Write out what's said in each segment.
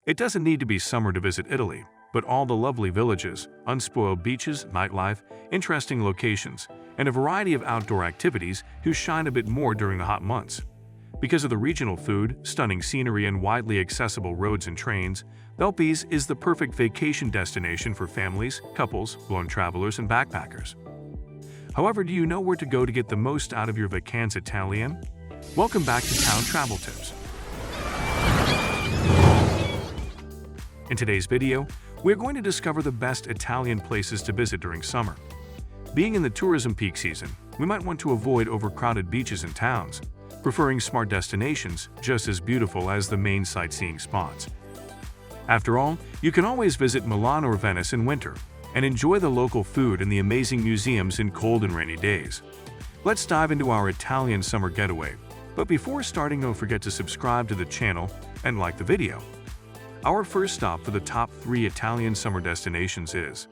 It doesn't need to be summer to visit Italy, but all the lovely villages, unspoiled beaches, nightlife, interesting locations, and a variety of outdoor activities who shine a bit more during the hot months. Because of the regional food, stunning scenery, and widely accessible roads and trains, Velpes is the perfect vacation destination for families, couples, lone travelers, and backpackers. However, do you know where to go to get the most out of your vacanze Italienne? Welcome back to Town Travel Tips. In today's video, we're going to discover the best Italian places to visit during summer. Being in the tourism peak season, we might want to avoid overcrowded beaches and towns, preferring smart destinations just as beautiful as the main sightseeing spots. After all, you can always visit Milan or Venice in winter and enjoy the local food and the amazing museums in cold and rainy days. Let's dive into our Italian summer getaway. But before starting, don't forget to subscribe to the channel and like the video. Our first stop for the top 3 Italian summer destinations is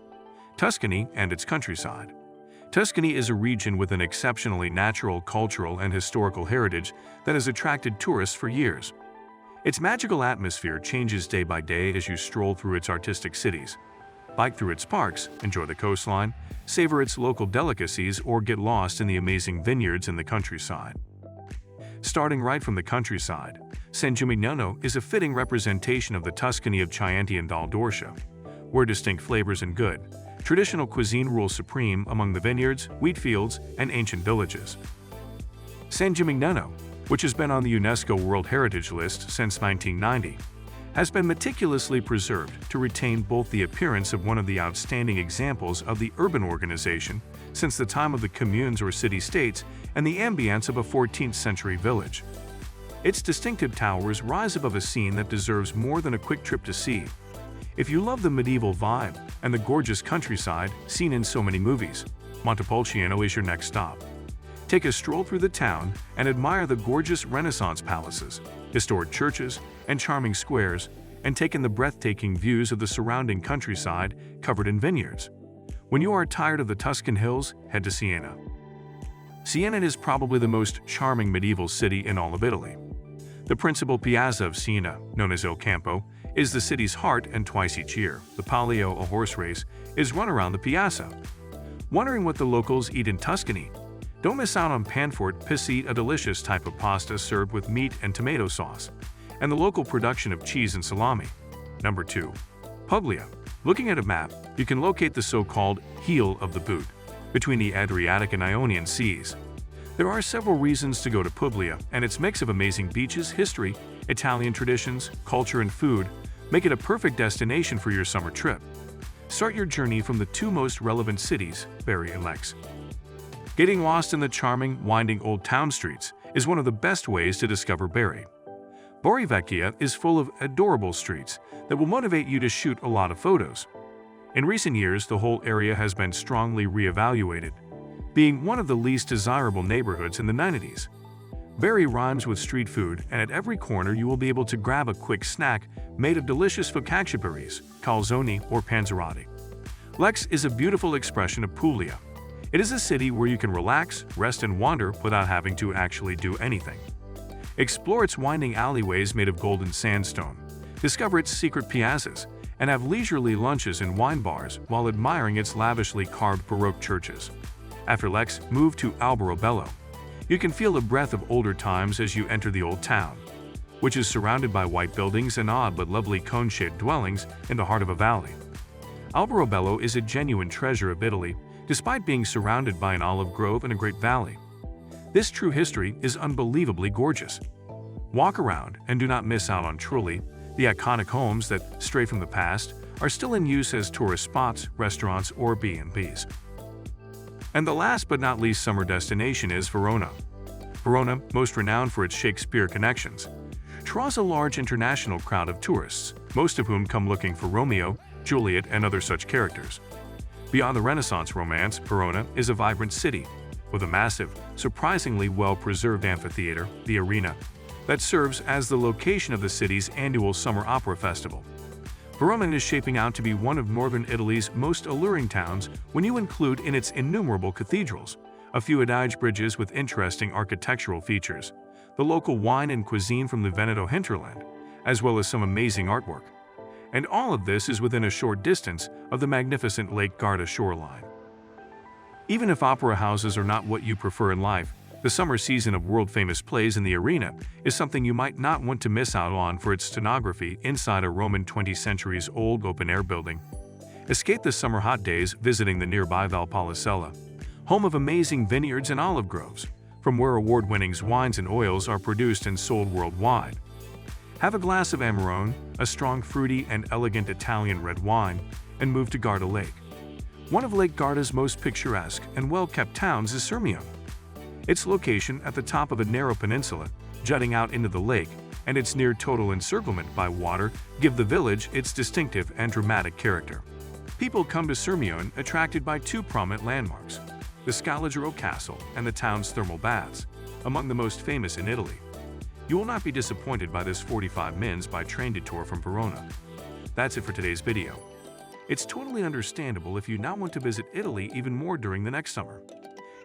Tuscany and its countryside. Tuscany is a region with an exceptionally natural, cultural, and historical heritage that has attracted tourists for years. Its magical atmosphere changes day by day as you stroll through its artistic cities, bike through its parks, enjoy the coastline, savor its local delicacies, or get lost in the amazing vineyards in the countryside. Starting right from the countryside, San Gimignano is a fitting representation of the Tuscany of Chianti and Val d'Orcia, where distinct flavors and good, traditional cuisine rule supreme among the vineyards, wheat fields, and ancient villages. San Gimignano, which has been on the UNESCO World Heritage List since 1990, has been meticulously preserved to retain both the appearance of one of the outstanding examples of the urban organization since the time of the communes or city-states and the ambience of a 14th-century village. Its distinctive towers rise above a scene that deserves more than a quick trip to see. If you love the medieval vibe and the gorgeous countryside seen in so many movies, Montepulciano is your next stop. Take a stroll through the town and admire the gorgeous Renaissance palaces, historic churches, and charming squares, and take in the breathtaking views of the surrounding countryside covered in vineyards. When you are tired of the Tuscan hills, head to Siena. Siena is probably the most charming medieval city in all of Italy. The principal piazza of Siena, known as Il Campo, is the city's heart, and twice each year, the Palio, a horse race, is run around the piazza. Wondering what the locals eat in Tuscany? Don't miss out on panfort pisci, a delicious type of pasta served with meat and tomato sauce, and the local production of cheese and salami. Number 2. Puglia. Looking at a map, you can locate the so-called heel of the boot between the Adriatic and Ionian seas. There are several reasons to go to Puglia, and its mix of amazing beaches, history, Italian traditions, culture, and food make it a perfect destination for your summer trip. Start your journey from the 2 most relevant cities, Bari and Lecce. Getting lost in the charming, winding old town streets is one of the best ways to discover Bari. Bari Vecchia is full of adorable streets that will motivate you to shoot a lot of photos. In recent years, the whole area has been strongly re-evaluated, being one of the least desirable neighborhoods in the 90s. Bari rhymes with street food, and at every corner you will be able to grab a quick snack made of delicious focaccia berries, calzone, or panzerotti. Lecce is a beautiful expression of Puglia. It is a city where you can relax, rest, and wander without having to actually do anything. Explore its winding alleyways made of golden sandstone, discover its secret piazzas, and have leisurely lunches in wine bars while admiring its lavishly carved Baroque churches. After Lecce, move to Alberobello. You can feel the breath of older times as you enter the old town, which is surrounded by white buildings and odd but lovely cone-shaped dwellings in the heart of a valley. Alberobello is a genuine treasure of Italy, despite being surrounded by an olive grove and a great valley. This true history is unbelievably gorgeous. Walk around and do not miss out on Trulli, the iconic homes that, straight from the past, are still in use as tourist spots, restaurants, or B&Bs. And the last but not least summer destination is Verona. Verona, most renowned for its Shakespeare connections, draws a large international crowd of tourists, most of whom come looking for Romeo, Juliet, and other such characters. Beyond the Renaissance romance, Verona is a vibrant city, with a massive, surprisingly well-preserved amphitheater, the Arena, that serves as the location of the city's annual summer opera festival. Verona is shaping out to be one of northern Italy's most alluring towns when you include in its innumerable cathedrals, a few adage bridges with interesting architectural features, the local wine and cuisine from the Veneto hinterland, as well as some amazing artwork. And all of this is within a short distance of the magnificent Lake Garda shoreline. Even if opera houses are not what you prefer in life, the summer season of world-famous plays in the arena is something you might not want to miss out on for its scenography inside a Roman 20 centuries-old open-air building. Escape the summer hot days visiting the nearby Valpolicella, home of amazing vineyards and olive groves, from where award-winning wines and oils are produced and sold worldwide. Have a glass of Amarone, a strong, fruity, and elegant Italian red wine, and move to Garda Lake. One of Lake Garda's most picturesque and well-kept towns is Sirmione. Its location at the top of a narrow peninsula, jutting out into the lake, and its near total encirclement by water give the village its distinctive and dramatic character. People come to Sirmione attracted by two prominent landmarks, the Scalagero Castle and the town's thermal baths, among the most famous in Italy. You will not be disappointed by this 45 minutes by train detour from Verona. That's it for today's video. It's totally understandable if you now want to visit Italy even more during the next summer.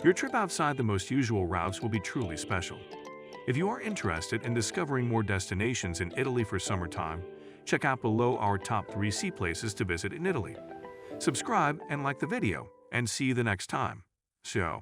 Your trip outside the most usual routes will be truly special. If you are interested in discovering more destinations in Italy for summertime, check out below our top 3 sea places to visit in Italy. Subscribe and like the video, and see you the next time. Ciao.